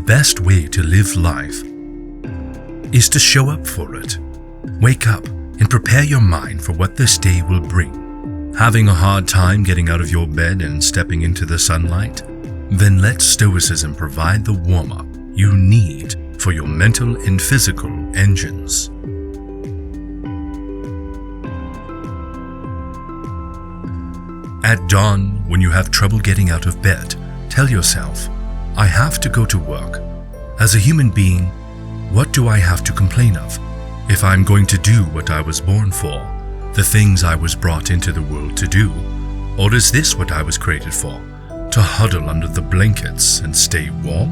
best way to live life is to show up for it. Wake up and prepare your mind for what this day will bring. Having a hard time getting out of your bed and stepping into the sunlight? Then let Stoicism provide the warm-up you need for your mental and physical engines. At dawn, when you have trouble getting out of bed, tell yourself, I have to go to work. As a human being, what do I have to complain of? If I'm going to do what I was born for, the things I was brought into the world to do, or is this what I was created for? To huddle under the blankets and stay warm?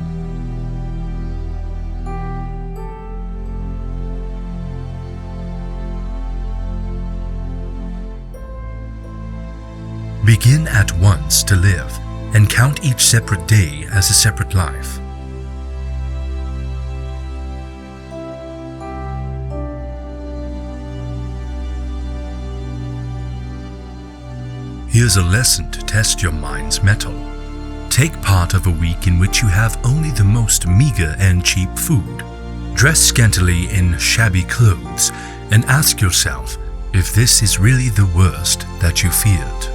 Begin at once to live and count each separate day as a separate life. Here's a lesson to test your mind's mettle. Take part of a week in which you have only the most meager and cheap food. Dress scantily in shabby clothes and ask yourself if this is really the worst that you feared.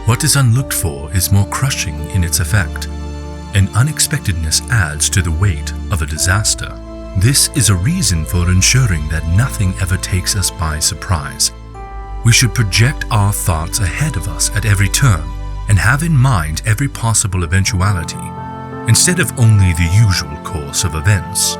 What is unlooked for is more crushing in its effect, and unexpectedness adds to the weight of a disaster. This is a reason for ensuring that nothing ever takes us by surprise. We should project our thoughts ahead of us at every turn and have in mind every possible eventuality, instead of only the usual course of events.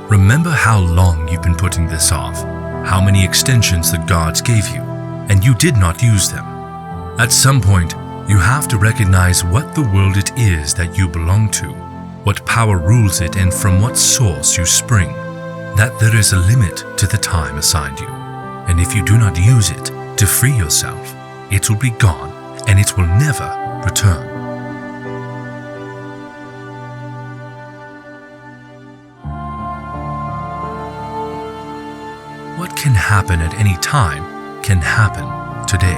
Remember how long you've been putting this off, how many extensions the gods gave you, and you did not use them. At some point, you have to recognize what the world it is that you belong to, what power rules it, and from what source you spring, that there is a limit to the time assigned you, and if you do not use it to free yourself, it will be gone and it will never return. What can happen at any time can happen today.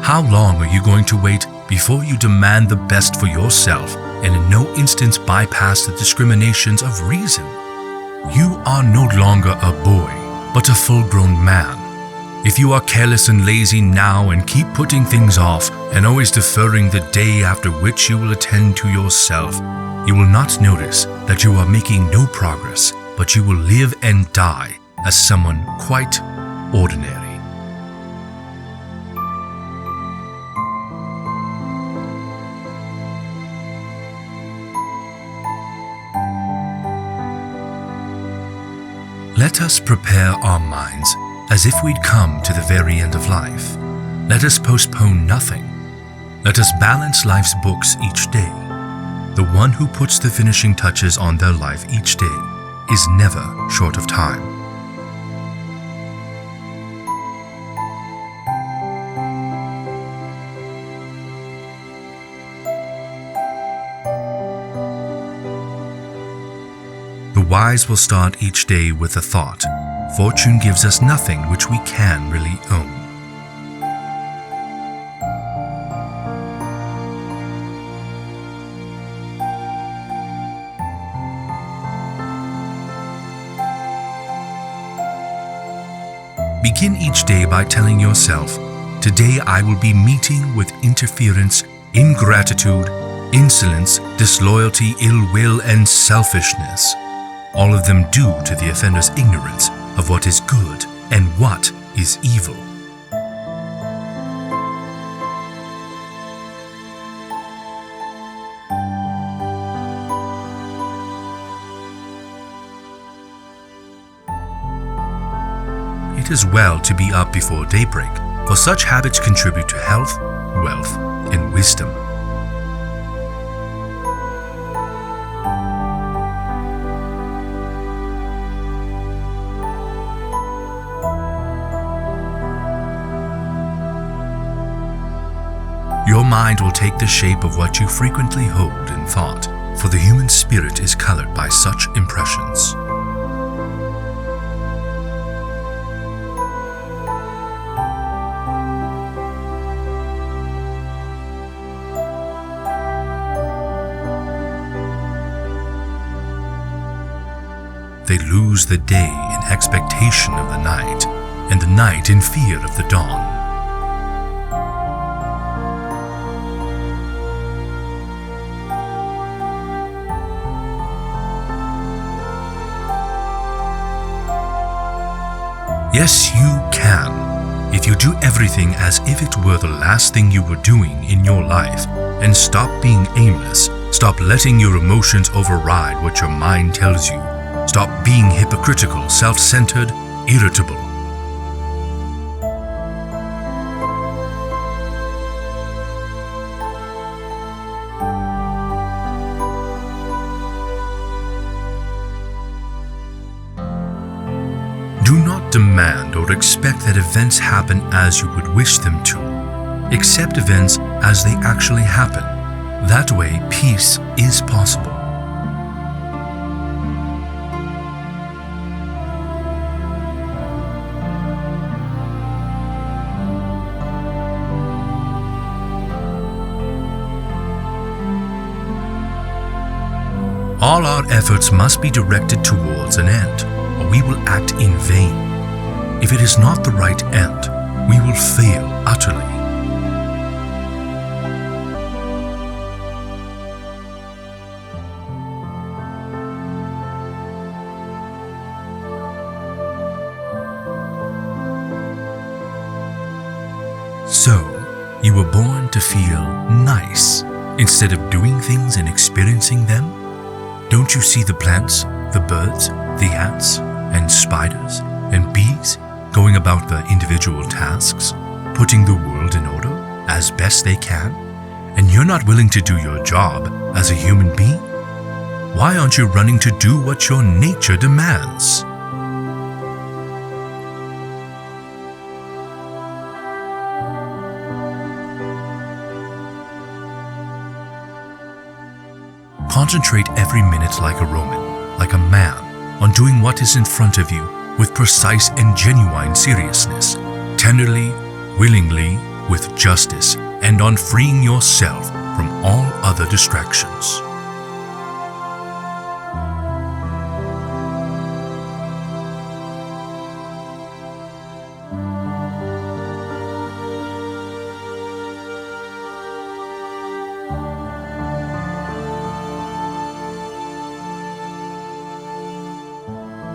How long are you going to wait before you demand the best for yourself and in no instance bypass the discriminations of reason? You are no longer a boy, but a full-grown man. If you are careless and lazy now and keep putting things off and always deferring the day after which you will attend to yourself, you will not notice that you are making no progress, but you will live and die as someone quite ordinary. Let us prepare our minds as if we'd come to the very end of life. Let us postpone nothing. Let us balance life's books each day. The one who puts the finishing touches on their life each day is never short of time. The wise will start each day with a thought. Fortune gives us nothing which we can really own. Begin each day by telling yourself, today I will be meeting with interference, ingratitude, insolence, disloyalty, ill will, and selfishness. All of them due to the offender's ignorance of what is good and what is evil. It is well to be up before daybreak, for such habits contribute to health, wealth, and wisdom. wisdom. Your mind will take the shape of what you frequently hold in thought, for the human spirit is colored by such impressions. They lose the day in expectation of the night, and the night in fear of the dawn. Yes, you can, if you do everything as if it were the last thing you were doing in your life, and stop being aimless, stop letting your emotions override what your mind tells you, stop being hypocritical, self-centered, irritable. Do not demand or expect that events happen as you would wish them to. Accept events as they actually happen. That way, peace is possible. All our efforts must be directed towards an end, or we will act in vain. If it is not the right end, we will fail utterly. So, you were born to feel nice instead of doing things and experiencing them? Don't you see the plants, the birds, the ants, and spiders, and bees going about their individual tasks, putting the world in order as best they can, and you're not willing to do your job as a human being? Why aren't you running to do what your nature demands? Concentrate every minute like a Roman, like a man, on doing what is in front of you with precise and genuine seriousness, tenderly, willingly, with justice, and on freeing yourself from all other distractions.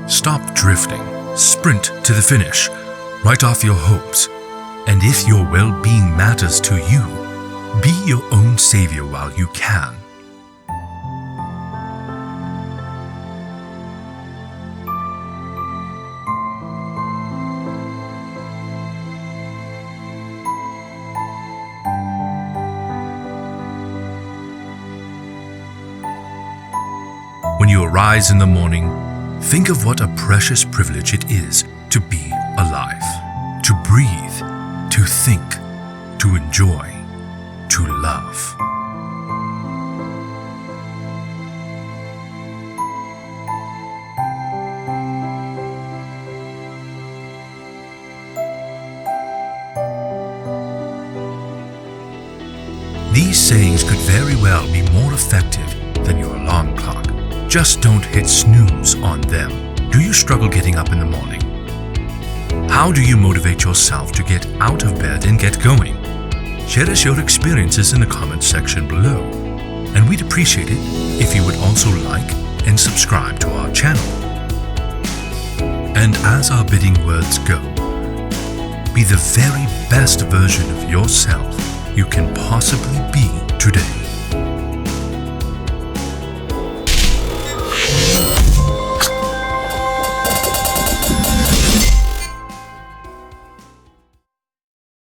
Stop drifting, sprint to the finish, write off your hopes, and if your well-being matters to you, be your own savior while you can. When you arise in the morning, think of what a precious privilege it is to be alive, to breathe, to think, to enjoy, to love. These sayings could very well be more effective than your alarm clock. Just don't hit snooze on them. Do you struggle getting up in the morning? How do you motivate yourself to get out of bed and get going? Share us your experiences in the comments section below. And we'd appreciate it if you would also like and subscribe to our channel. And as our bidding words go, be the very best version of yourself you can possibly be today.